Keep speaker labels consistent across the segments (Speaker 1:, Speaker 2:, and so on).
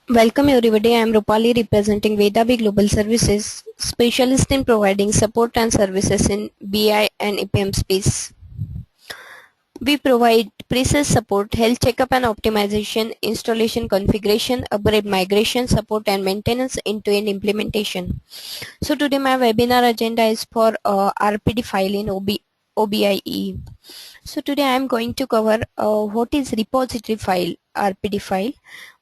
Speaker 1: Welcome everybody. I am Rupali representing Vedavi Global Services, specialist in providing support and services in BI and EPM space. We provide pre-sales support, health checkup and optimization, installation configuration, upgrade migration support and maintenance end-to-end implementation. So today my webinar agenda is for RPD file in Obiee. So today I am going to cover what is repository file, RPD file,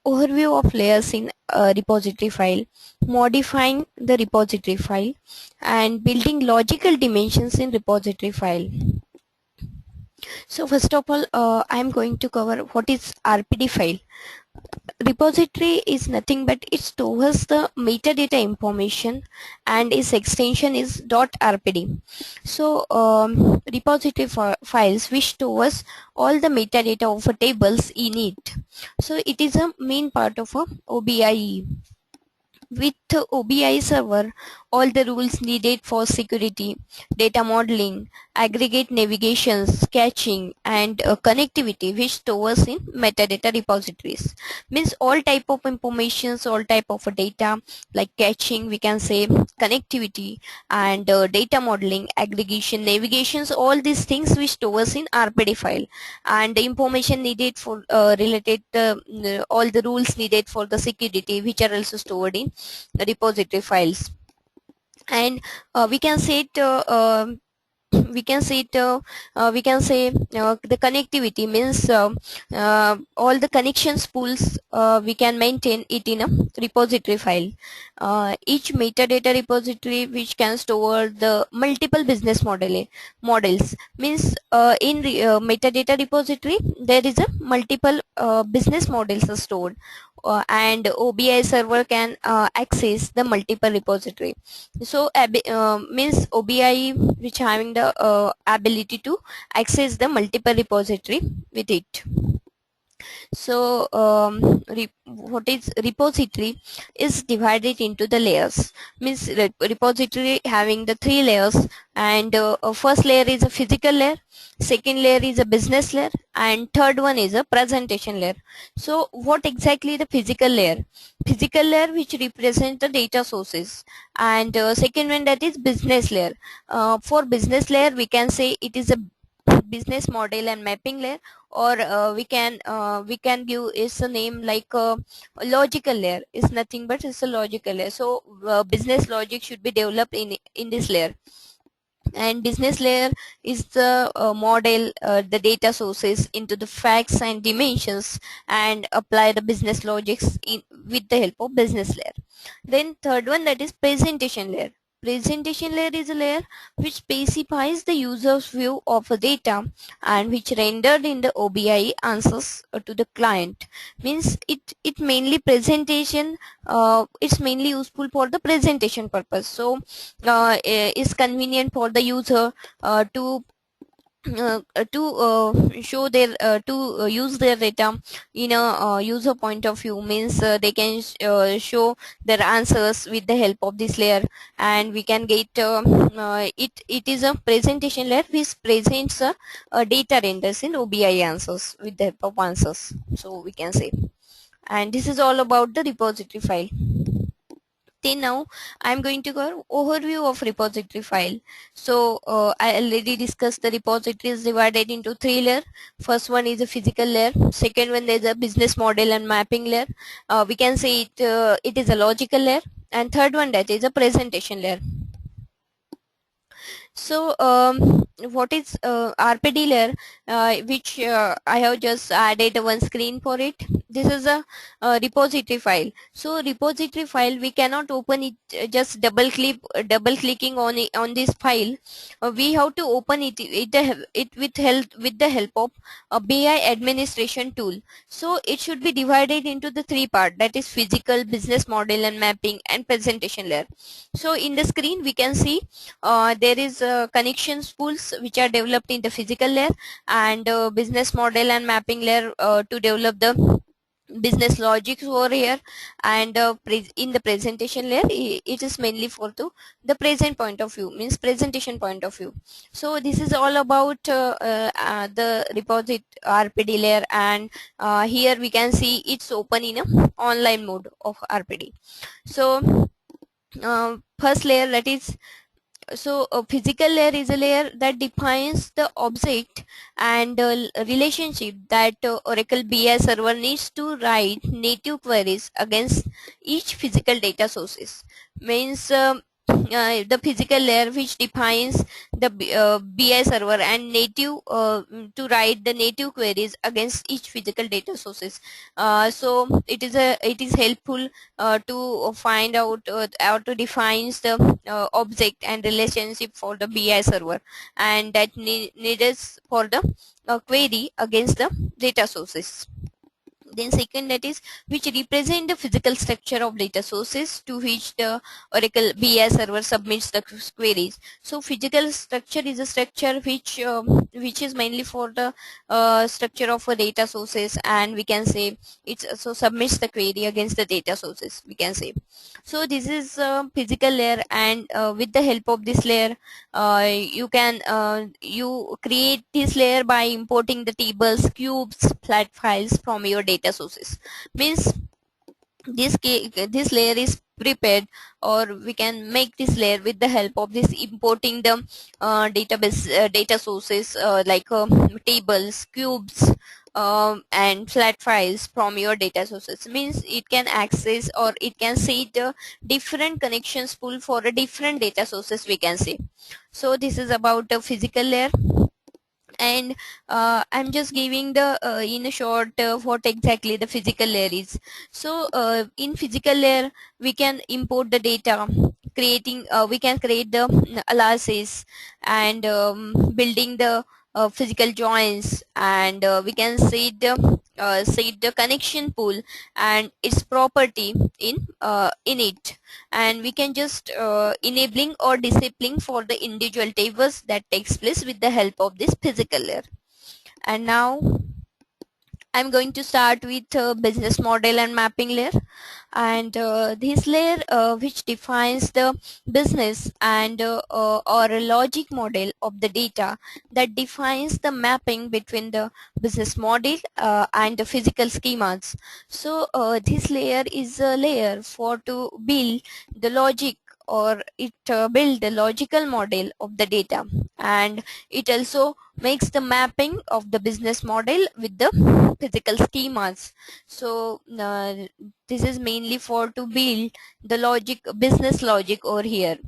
Speaker 1: overview of layers in repository file, modifying the repository file, and building logical dimensions in repository file. So first of all, I am going to cover what is RPD file. Repository is nothing but it stores the metadata information and its extension is .rpd. So repository files which stores all the metadata of a tables in it. So it is a main part of a Obiee. With Obiee server, all the rules needed for security, data modeling, aggregate navigations, caching, and connectivity which stores in metadata repositories. Means all type of informations, all type of data like caching, we can say connectivity, and data modeling, aggregation, navigations, all these things which stores in RPD file, and the information needed for related all the rules needed for the security which are also stored in repository files. And we can say it we can say it the connectivity means all the connections pools we can maintain it in a repository file. Each metadata repository which can store the multiple business models means in metadata repository there is a multiple business models are stored, and Obiee server can access the multiple repository. So means Obiee which having the ability to access the multiple repository with it. So what is repository is divided into the layers. Means repository having the three layers, and first layer is a physical layer, second layer is a business layer, and third one is a presentation layer. So what exactly the physical layer? Physical layer which represents the data sources, and second one that is business layer. For business layer we can say it is a business model and mapping layer, or we can give is a name like logical layer is nothing but it's a logical layer. So business logic should be developed in this layer, and business layer is the model the data sources into the facts and dimensions and apply the business logics in with the help of business layer. Then third one that is presentation layer. Presentation layer is a layer which specifies the user's view of a data and which rendered in the Obiee answers to the client. Means it mainly presentation, it's mainly useful for the presentation purpose. So is convenient for the user show their use their data in a user point of view. Means they can show their answers with the help of this layer, and we can get it is a presentation layer which presents data renders in Obiee answers with the help of answers, so we can say. And this is all about the repository file. Then now I'm going to go overview of repository file. So I already discussed the repository is divided into three layers. First one is a physical layer, second one is a business model and mapping layer, we can say it is a logical layer, and third one that is a presentation layer. So what is RPD layer, which I have just added one screen for it. This is a repository file. So repository file we cannot open it just double clicking on it, on this file. We have to open it with the help of a BI administration tool. So it should be divided into the three parts, that is physical, business model and mapping, and presentation layer. So in the screen we can see there is connection spools which are developed in the physical layer, and business model and mapping layer to develop the business logics over here, and in the presentation layer it is mainly for the present point of view, means presentation point of view. So this is all about the repository RPD layer, and here we can see it's open in a online mode of RPD. So first layer, that is, so a physical layer is a layer that defines the object and relationship that Oracle BI server needs to write native queries against each physical data sources. Means the physical layer which defines the BI server and native to write the native queries against each physical data sources. So it is helpful to find out or to define the object and relationship for the BI server, and that needed for the query against the data sources. Then second, that is, which represent the physical structure of data sources to which the Oracle BI server submits the queries. So physical structure is a structure which is mainly for the structure of a data sources, and we can say it so submits the query against the data sources, we can say. So this is physical layer, and with the help of this layer you create this layer by importing the tables, cubes, flat files from your data sources. Means this layer is prepared, or we can make this layer with the help of this importing the database data sources like tables, cubes, and flat files from your data sources. Means it can access, or it can see the different connections pool for a different data sources, we can say. So this is about the physical layer, and I'm just giving the in a short what exactly the physical layer is. So in physical layer we can import the data, creating we can create the aliases, and building the physical joins, and we can set the connection pool and its property in it, and we can just enabling or disabling for the individual tables that takes place with the help of this physical layer. And now I'm going to start with business model and mapping layer, and this layer which defines the business and or a logic model of the data that defines the mapping between the business model and the physical schemas. So this layer is a layer for to build the logic, or it build the logical model of the data, and it also makes the mapping of the business model with the physical schemas. So this is mainly for to build the logic, business logic over here,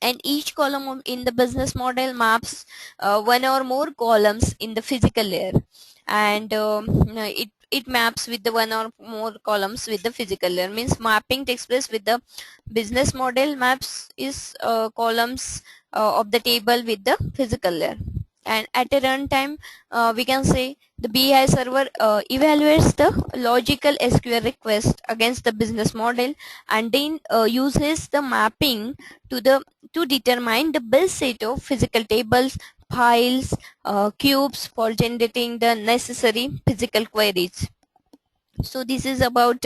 Speaker 1: and each column in the business model maps one or more columns in the physical layer, and it maps with the one or more columns with the physical layer. Means mapping takes place with the business model, maps is columns of the table with the physical layer. And at a runtime we can say the BI server evaluates the logical SQL request against the business model, and then uses the mapping to the to determine the best set of physical tables, files, cubes for generating the necessary physical queries. So this is about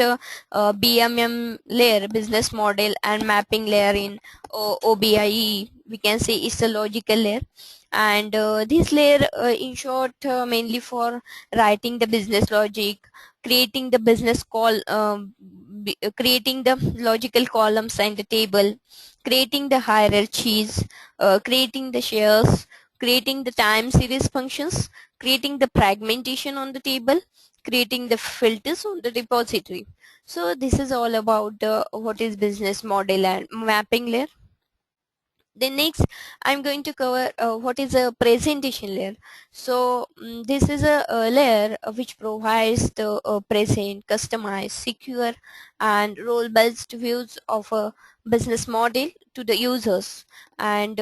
Speaker 1: BMM layer, business model and mapping layer in Obiee. We can say it's a logical layer, and this layer in short mainly for writing the business logic, creating the business call, creating the logical columns and the table, creating the hierarchies, creating the shares, creating the time series functions, creating the fragmentation on the table, creating the filters on the repository. So this is all about what is business model and mapping layer. Then next I'm going to cover what is a presentation layer. So this is a layer which provides the present, customized, secure and role based views of a business model to the users, and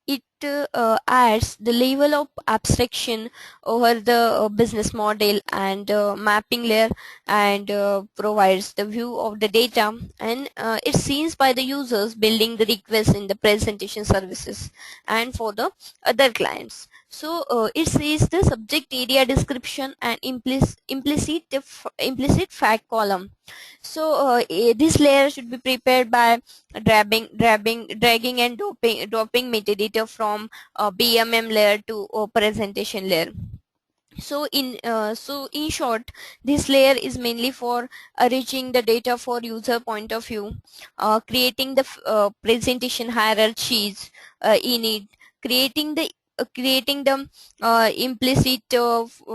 Speaker 1: it adds the level of abstraction over the business model and mapping layer, and provides the view of the data, and it's seen by the users building the requests in the presentation services and for the other clients. So it says the subject area description and implicit fact column. So this layer should be prepared by dragging and dropping metadata from BMM layer to presentation layer. So in short, this layer is mainly for reaching the data for user point of view, creating the presentation hierarchies in it, creating the implicit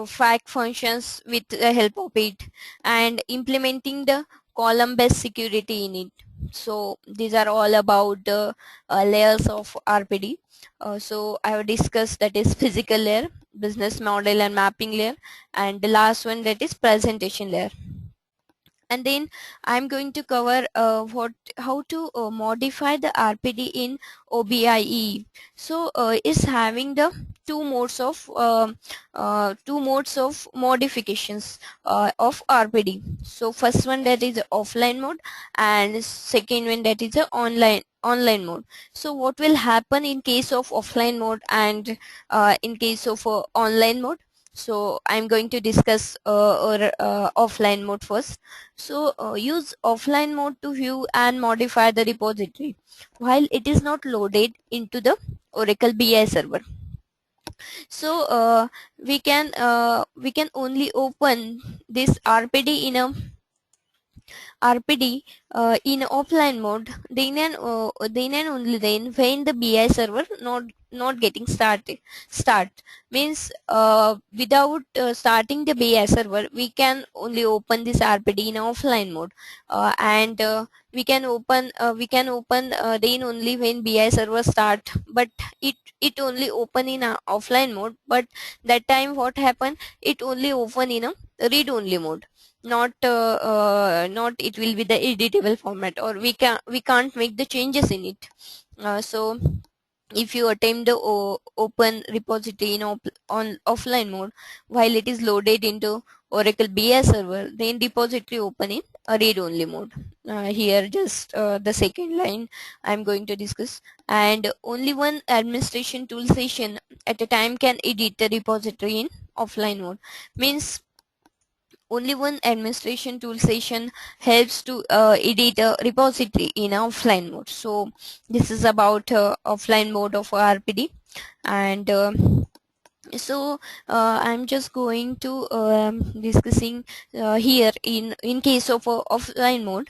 Speaker 1: fact functions with the help of it, and implementing the column based security in it. So these are all about the layers of RPD. So I have discussed that is physical layer, business model and mapping layer, and the last one, that is presentation layer. And then I'm going to cover how to modify the RPD in Obiee. So it's having the two modes of modifications of RPD. So first one, that is offline mode, and second one, that is a online mode. So what will happen in case of offline mode and in case of online mode? So I'm going to discuss offline mode first. So use offline mode to view and modify the repository while it is not loaded into the Oracle BI server. So we can only open this RPD in offline mode then and only then when the BI server not getting start means without starting the BI server, we can only open this RPD in offline mode, and we can open then only when BI server start, but it only open in a offline mode. But that time what happen, it only open in a read only mode, not it will be the editable format, or we can't make the changes in it. So if you attempt the open repository in on offline mode while it is loaded into Oracle BI server, then repository open in a read only mode. Here just the second line I'm going to discuss. And only one administration tool session at a time can edit the repository in offline mode. Means only one administration tool session helps to edit a repository in offline mode. So this is about offline mode of RPD. And so I'm just going to discussing here in case of offline mode,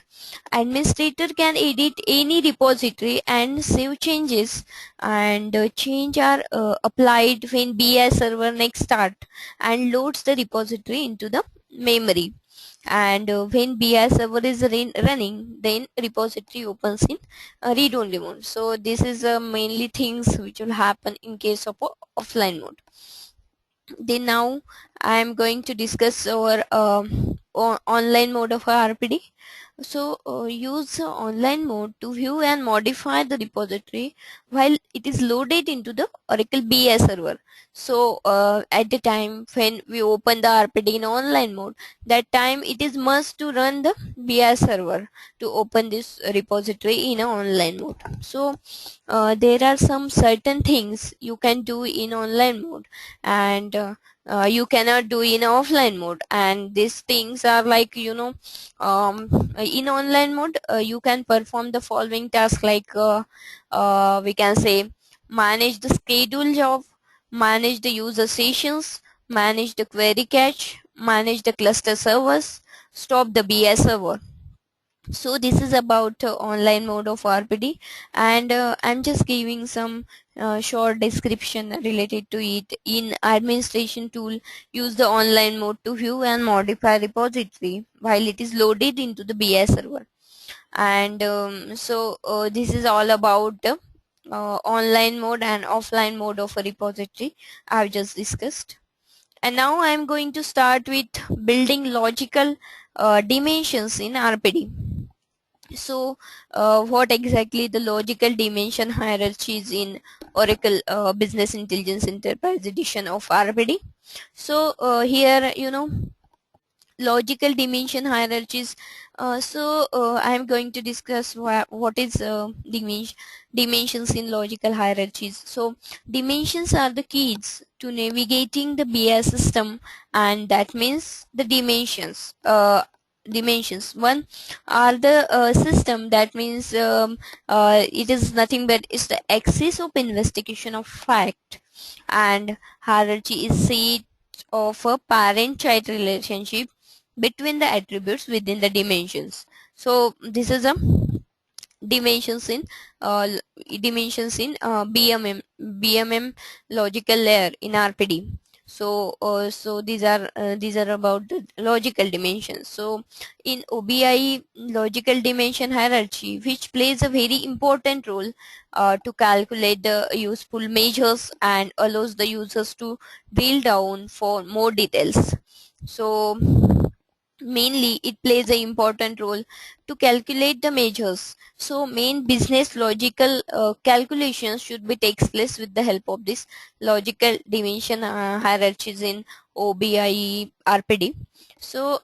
Speaker 1: administrator can edit any repository and save changes, and change are applied when BI server next start and loads the repository into the memory. And when BI server is running, then repository opens in read only mode. So this is mainly things which will happen in case of offline mode. Then now I am going to discuss our online mode of RPD. So use online mode to view and modify the repository while it is loaded into the Oracle BI server. So at the time when we open the RPD in online mode, that time it is must to run the BI server to open this repository in a online mode. So there are some certain things you can do in online mode, and you cannot do in offline mode. And these things are like, in online mode you can perform the following tasks, like we can say manage the schedule job, manage the user sessions, manage the query cache, manage the cluster servers, stop the BI server. So this is about online mode of RPD, and I'm just giving some short description related to it. In administration tool, use the online mode to view and modify repository while it is loaded into the BI server. And this is all about the online mode and offline mode of a repository I've just discussed. And now I'm going to start with building logical dimensions in RPD. So what exactly the logical dimension hierarchies in Oracle Business Intelligence Enterprise Edition of RPD? So here, logical dimension hierarchies. I am going to discuss what is dimensions in logical hierarchies. So dimensions are the keys to navigating the BI system, and that means the dimensions one are the system, that means it is nothing but it's the axis of investigation of fact, and hierarchy is set of a parent-child relationship between the attributes within the dimensions. So this is a dimensions in uh, BMM logical layer in RPD. So these are about the logical dimensions. So in OBI logical dimension hierarchy, which plays a very important role to calculate the useful measures and allows the users to drill down for more details. So mainly it plays an important role to calculate the measures. So main business logical calculations should be takes place with the help of this logical dimension hierarchies in OBI RPD. So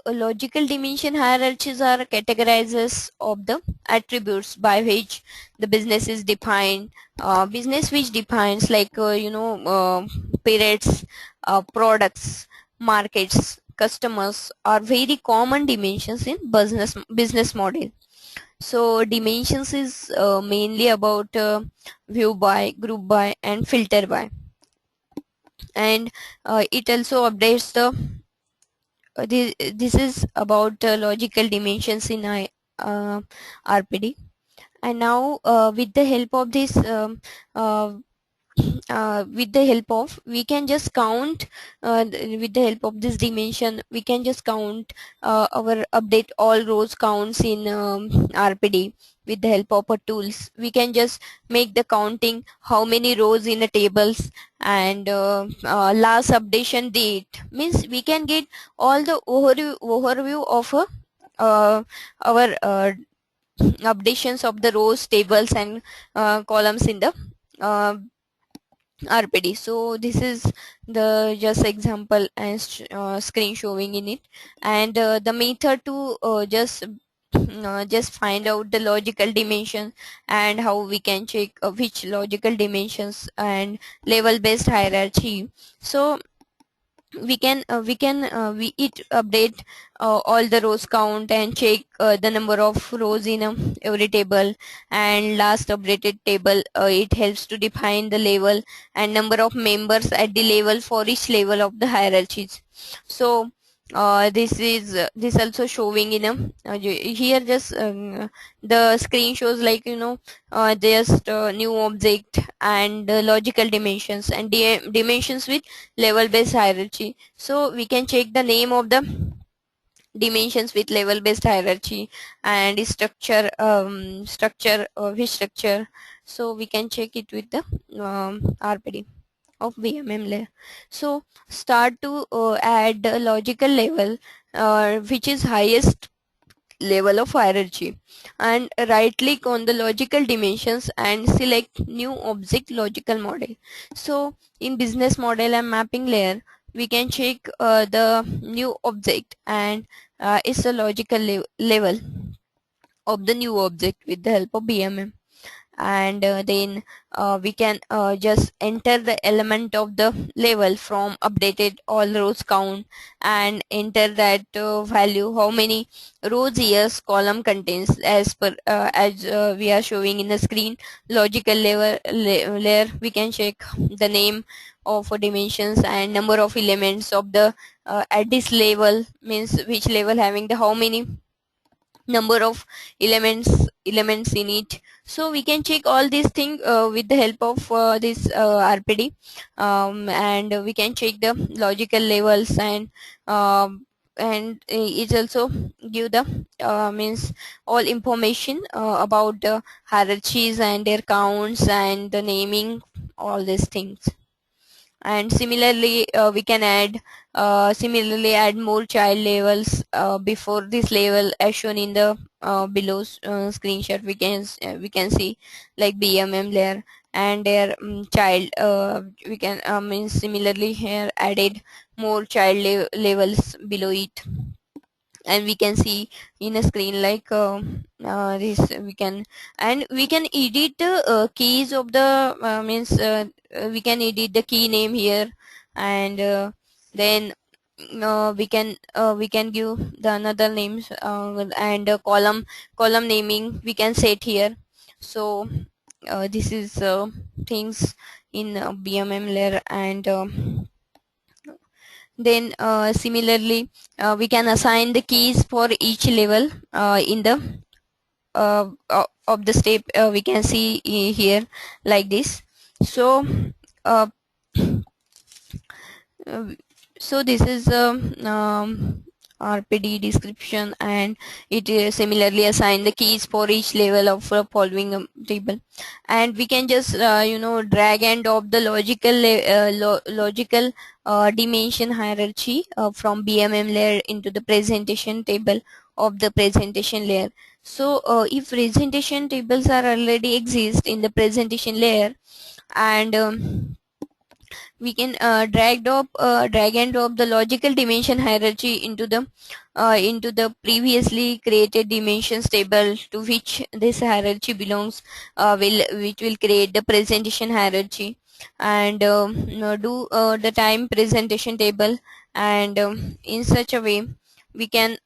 Speaker 1: logical dimension hierarchies are categorizes of the attributes by which the business is defined. Business which defines like periods, products, markets, customers are very common dimensions in business model. So dimensions is mainly about view by, group by, and filter by, and it also updates the this is about logical dimensions in RPD. And now with the help of this with the help of we can just count with the help of this dimension we can just count our update all rows counts in RPD. With the help of our tools we can just make the counting how many rows in the tables, and last updation date means we can get all the overview of our updations of the rows, tables, and columns in the uh, RPD. So this is the just example and screen showing in it, and the method to just find out the logical dimension and how we can check which logical dimensions and level based hierarchy. So we it update all the rows count and check the number of rows in every table, and last updated table it helps to define the level and number of members at the level for each level of the hierarchies. So this also showing in a here just the screen shows like just new object and logical dimensions and dimensions with level based hierarchy. So we can check the name of the dimensions with level based hierarchy and structure which structure. So we can check it with the RPD of VMM layer. So start to add a logical level which is highest level of hierarchy, and right click on the logical dimensions and select new object logical model. So in business model and mapping layer we can check the new object, and it's a logical level of the new object with the help of BMM. And then we can just enter the element of the level from updated all rows count and enter that value how many rows years column contains as per we are showing in the screen. Logical layer we can check the name of dimensions and number of elements of the at this level means which level having the how many number of elements in it. So we can check all these things with the help of this RPD, and we can check the logical levels, and it also give the means all information about the hierarchies and their counts and the naming all these things. And similarly we can add more child levels before this level as shown in the below screenshot. We can see like BMM layer and their child. We can means similarly here added more child levels below it, and we can see in a screen like this. We can edit the keys of the means we can edit the key name here, and then we can give the another names, and column naming we can set here. So this is things in BMM layer. And then similarly we can assign the keys for each level in the of the step. We can see here like this. So uh, uh, so this is RPD description, and it similarly assign the keys for each level of following table. And we can just drag and drop the logical dimension hierarchy from BMM layer into the presentation table of the presentation layer. So if presentation tables are already exist in the presentation layer, and we can drag and drop the logical dimension hierarchy into the previously created dimensions table to which this hierarchy belongs, which will create the presentation hierarchy. And do the time presentation table. And in such a way we can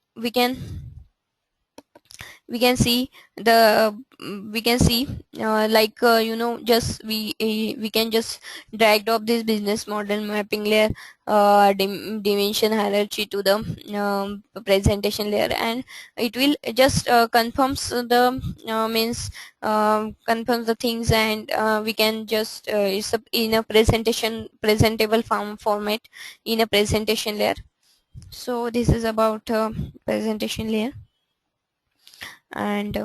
Speaker 1: we can see the we can see like just we can just drag drop this business model mapping layer dimension hierarchy to the presentation layer, and it will just confirms the means confirms the things. And we can just it's in a presentable format in a presentation layer. So this is about presentation layer. And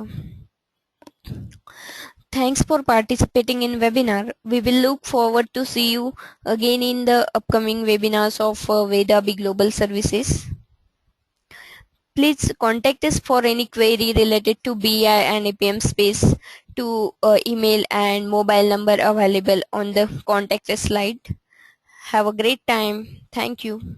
Speaker 1: thanks for participating in webinar. We will look forward to see you again in the upcoming webinars of Obiee Global Services. Please contact us for any query related to BI and APM space to email and mobile number available on the contact us slide. Have a great time. Thank you.